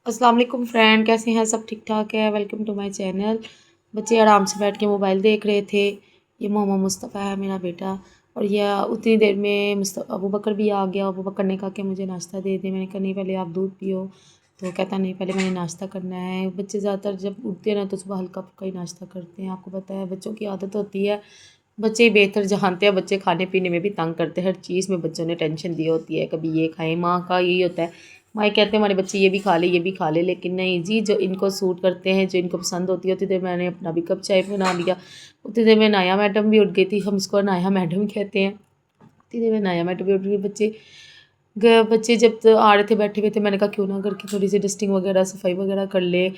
अस्सलाम वालेकुम फ्रेंड, कैसे हैं सब? ठीक ठाक है। Welcome to my channel. बच्चे आराम से बैठ के मोबाइल देख रहे थे। ये मोहम्मद मुस्तफ़ा है मेरा बेटा। और यह उतनी देर में अबू बकर भी आ गया। अबू बकर ने कहा कि मुझे नाश्ता दे दे। मैंने कहा नहीं, पहले आप दूध पियो। तो कहता नहीं, पहले मैंने नाश्ता करना है। बच्चे ज़्यादातर जब उठते हैं ना तो सुबह हल्का फुल्का ही नाश्ता करते हैं। आपको पता है बच्चों की आदत होती है। बच्चे ही बेहतर जानते हैं। बच्चे खाने पीने में भी तंग करते हैं। हर चीज़ में बच्चों ने टेंशन दी होती है। कभी ये खाएं, माँ का यही होता है। माँ कहते हैं हमारे बच्चे ये भी खा ले, ये भी खा ले, लेकिन नहीं जी, जो इनको सूट करते हैं, जो इनको पसंद होती है। उतनी देर मैंने अपना भी कप चाय बना लिया। उतनी देर में नाया मैडम भी उठ गई थी। हम इसको नाया मैडम कहते हैं। उतनी देर में नाया मैडम भी उठ गई। बच्चे जब आ रहे थे, बैठे हुए थे, मैंने कहा क्यों ना करके थोड़ी सी डस्टिंग वगैरह, सफाई वगैरह कर ले।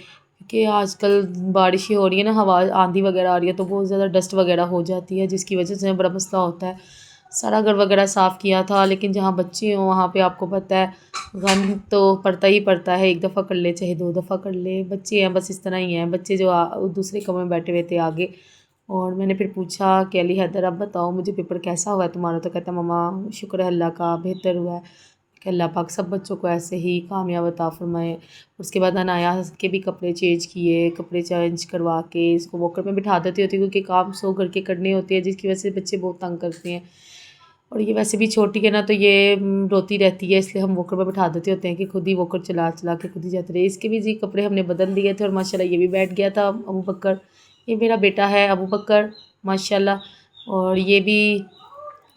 कि आजकल बारिश ही हो रही है ना, हवा आंधी वगैरह आ रही है, तो बहुत ज़्यादा डस्ट वगैरह हो जाती है, जिसकी वजह से बड़ा मसला होता है। सारा घर वगैरह साफ़ किया था, लेकिन जहाँ बच्चे हों वहाँ पे आपको पता है गंद तो पड़ता ही पड़ता है। एक दफ़ा कर ले चाहे दो दफ़ा कर ले, बच्चे हैं बस इस तरह ही हैं। बच्चे जो दूसरे कमरे में बैठे हुए थे आगे। और मैंने फिर पूछा कि अली हैदर, अब बताओ मुझे, पेपर कैसा हुआ है तुम्हारा? तो कहता मम्मा शुक्र है अल्लाह का, बेहतर हुआ है। कि अल्लाह पाक सब बच्चों को ऐसे ही कामयाब अता फरमाए। उसके बाद अनाया के भी कपड़े चेंज किए। कपड़े चेंज करवा के इसको वॉकर में बिठा देती होती, क्योंकि काम सो घर के करने होते हैं, जिसकी वजह से बच्चे बहुत तंग करते हैं। और ये वैसे भी छोटी है ना, तो ये रोती रहती है, इसलिए हम वॉकर में बिठा देते होते हैं कि खुद ही वॉकर चला चला के खुद ही जाते रहे। इसके भी जी कपड़े हमने बदल दिए थे, और माशाल्लाह ये भी बैठ गया था अबू बकर। ये मेरा बेटा है अबू बकर माशाल्लाह। और ये भी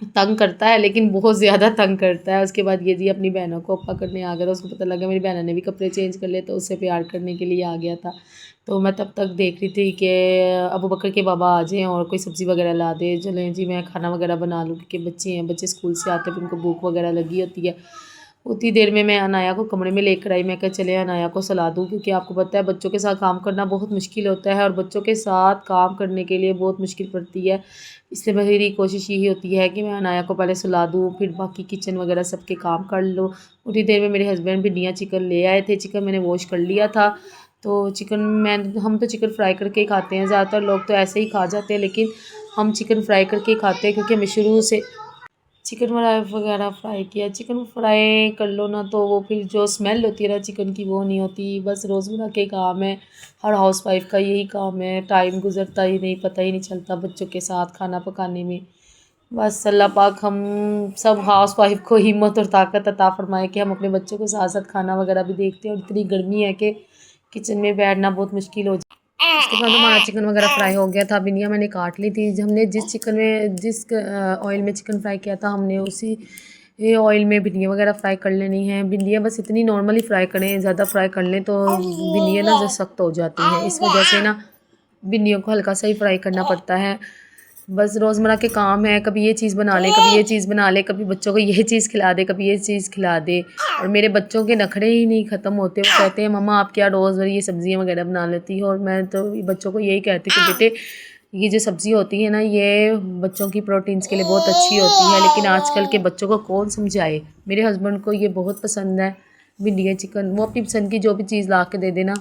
तंग करता है, लेकिन बहुत ज़्यादा तंग करता है। उसके बाद ये जी अपनी बहनों को अप्पा करने आ गया था। उसको पता लगा मेरी बहनों ने भी कपड़े चेंज कर लिए, तो उससे प्यार करने के लिए आ गया था। तो मैं तब तक देख रही थी कि अबू बकर के बाबा आ जाएँ और कोई सब्ज़ी वगैरह ला दे। चलें जी, मैं खाना वगैरह बना लूँ, क्योंकि बच्चे हैं, बच्चे स्कूल से आते हैं, उनको भूख वगैरह लगी होती है। उतनी देर में मैं अनाया को कमरे में लेकर आई। मैं कहा चले अनाया को सुला दूँ, क्योंकि आपको पता है बच्चों के साथ काम करना बहुत मुश्किल होता है, और बच्चों के साथ काम करने के लिए बहुत मुश्किल पड़ती है। इसलिए मेरी कोशिश यही होती है कि मैं अनाया को पहले सुला दूँ, फिर बाकी किचन वगैरह सबके काम कर लूँ। उतनी देर में मेरे हस्बैंड भिंडियाँ चिकन ले आए थे। चिकन मैंने वॉश कर लिया था। तो चिकन हम तो चिकन फ्राई करके ही खाते हैं। ज़्यादातर लोग तो ऐसे ही खा जाते हैं, लेकिन हम चिकन फ्राई करके ही खाते हैं, क्योंकि हमें शुरू से चिकन वगैरह फ्राई किया। चिकन फ्राई कर लो ना, तो वो फिर जो स्मेल होती है ना चिकन की, वो नहीं होती। बस रोज़मर्रा के काम है, हर हाउसवाइफ का यही काम है। टाइम गुजरता ही नहीं, पता ही नहीं चलता बच्चों के साथ खाना पकाने में। बस अल्लाह पाक हम सब हाउसवाइफ को हिम्मत और ताकत अता फरमाए कि हम अपने बच्चों के साथ साथ खाना वगैरह भी देखते हैं। और इतनी गर्मी है कि किचन में बैठना बहुत मुश्किल हो जाए। उसके बाद हमारा चिकन वगैरह फ्राई हो गया था। भिंडियाँ मैंने काट ली थी। हमने जिस ऑयल में चिकन फ्राई किया था, हमने उसी ऑयल में भिंडियाँ वगैरह फ्राई कर लेनी है। भिंडियाँ बस इतनी नॉर्मली फ्राई करें, ज़्यादा फ्राई कर लें तो भिंडियाँ ना सख्त हो जाती हैं। इस वजह से ना भिंडियों को हल्का सा ही फ्राई करना पड़ता है। बस रोज़मर्रा के काम है, कभी ये चीज़ बना ले, कभी ये चीज़ बना ले, कभी बच्चों को ये चीज़ खिला दे, कभी ये चीज़ खिला दे। और मेरे बच्चों के नखरे ही नहीं ख़त्म होते। वो कहते हैं मम्मा आप क्या रोज़ ये सब्ज़ियाँ वगैरह बना लेती हो? और मैं तो बच्चों को यही कहती कि बेटे ये जो सब्ज़ी होती है ना, ये बच्चों की प्रोटीन्स के लिए बहुत अच्छी होती है, लेकिन आजकल के बच्चों को कौन समझाए। मेरे हस्बैंड को ये बहुत पसंद है, भिंडियाँ चिकन। वो अपनी पसंद की जो भी चीज़ ला के दे देना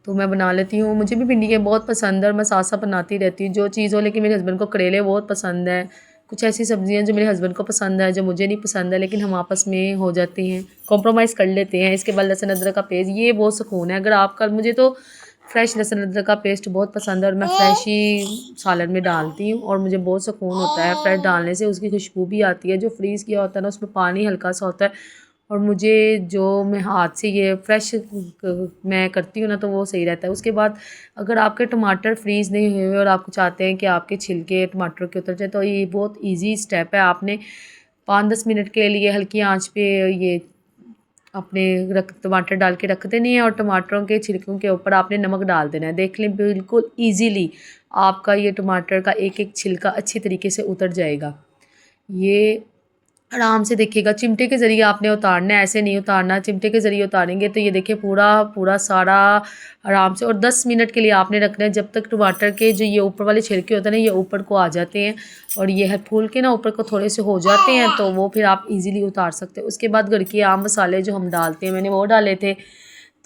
तो मैं बना लेती हूँ। मुझे भी भिंडी बहुत पसंद है, और मैं साथ साथ बनाती रहती हूँ जो चीज़ हो। लेकिन मेरे हस्बैंड को करेले बहुत पसंद है। कुछ ऐसी सब्जियाँ जो मेरे हस्बैंड को पसंद है, जो मुझे नहीं पसंद है, लेकिन हम आपस में हो जाते हैं, कॉम्प्रोमाइज़ कर लेते हैं। इसके बाद लहसुन अदरक का पेस्ट, ये बहुत सुकून है। अगर आपका मुझे तो फ्रेश लहसुन अदरक का पेस्ट बहुत पसंद है, और मैं फ्रेश ही सालन में डालती हूँ, और मुझे बहुत सुकून होता है फ्रेश डालने से। उसकी खुशबू भी आती है। जो फ्रीज़ किया होता है ना, उसमें पानी हल्का सा होता है, और मुझे जो मैं हाथ से ये फ्रेश मैं करती हूँ ना, तो वो सही रहता है। उसके बाद अगर आपके टमाटर फ्रीज़ नहीं हुए और आप चाहते हैं कि आपके छिलके टमाटर के उतर जाए, तो ये बहुत इजी स्टेप है। आपने 5-10 मिनट के लिए हल्की आंच पे ये अपने टमाटर डाल के रख देने हैं, और टमाटरों के छिलकों के ऊपर आपने नमक डाल देना है। देख लें बिल्कुल ईजीली आपका ये टमाटर का एक एक छिलका अच्छी तरीके से उतर जाएगा। ये आराम से देखिएगा, चिमटे के ज़रिए आपने उतारना है, ऐसे नहीं उतारना। चिमटे के ज़रिए उतारेंगे तो ये देखिए पूरा पूरा सारा आराम से। और 10 मिनट के लिए आपने रखना है, जब तक टमाटर के जो ये ऊपर वाले छिलके होते हैं ना, ये ऊपर को आ जाते हैं, और ये है फूल के ना ऊपर को थोड़े से हो जाते हैं, तो वो फिर आप इजीली उतार सकते हैं। उसके बाद घर के आम मसाले जो हम डालते हैं, मैंने वो डाले थे।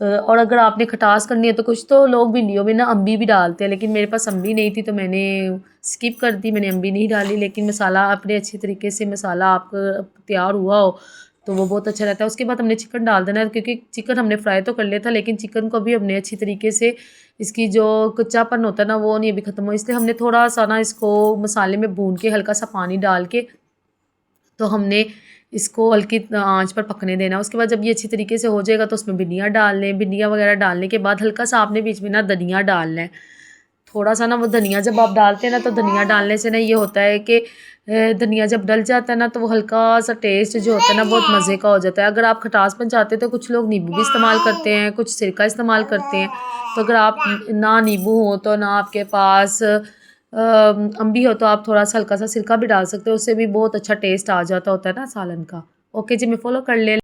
तो और अगर आपने खटास करनी है, तो कुछ तो लोग भिंडियों में ना अम्बी भी डालते हैं, लेकिन मेरे पास अम्बी नहीं थी, तो मैंने स्किप कर दी, मैंने अम्बी नहीं डाली। लेकिन मसाला अपने अच्छी तरीके से मसाला आपका तैयार हुआ हो, तो वो बहुत अच्छा रहता है। उसके बाद हमने चिकन डाल देना है, क्योंकि चिकन हमने फ्राई तो कर लिया था, लेकिन चिकन को भी हमने अच्छी तरीके से इसकी जो कच्चापन होता है ना वो नहीं अभी ख़त्म हो, इसलिए हमने थोड़ा सा ना इसको मसाले में भून के हल्का सा पानी डाल के तो हमने इसको हल्की आंच पर पकने देना। उसके बाद जब ये अच्छी तरीके से हो जाएगा तो उसमें भिंडियाँ डाल लें। भिंडियाँ वगैरह डालने के बाद हल्का सा आपने बीच में ना धनिया डालना है। थोड़ा सा ना वो धनिया जब आप डालते हैं ना तो धनिया डालने से ना ये होता है कि धनिया जब डल जाता है ना तो वो हल्का सा टेस्ट जो होता है ना बहुत मज़े का हो जाता है। अगर आप खटासपन चाहते हैं तो कुछ लोग नींबू भी इस्तेमाल करते हैं, कुछ सिरका इस्तेमाल करते हैं। तो अगर आप ना नींबू हो तो ना आपके पास अम्बी हो तो आप थोड़ा सा हल्का सा सिरका भी डाल सकते हो, उससे भी बहुत अच्छा टेस्ट आ जाता होता है ना सालन का। ओके जी, मैं फॉलो कर ले।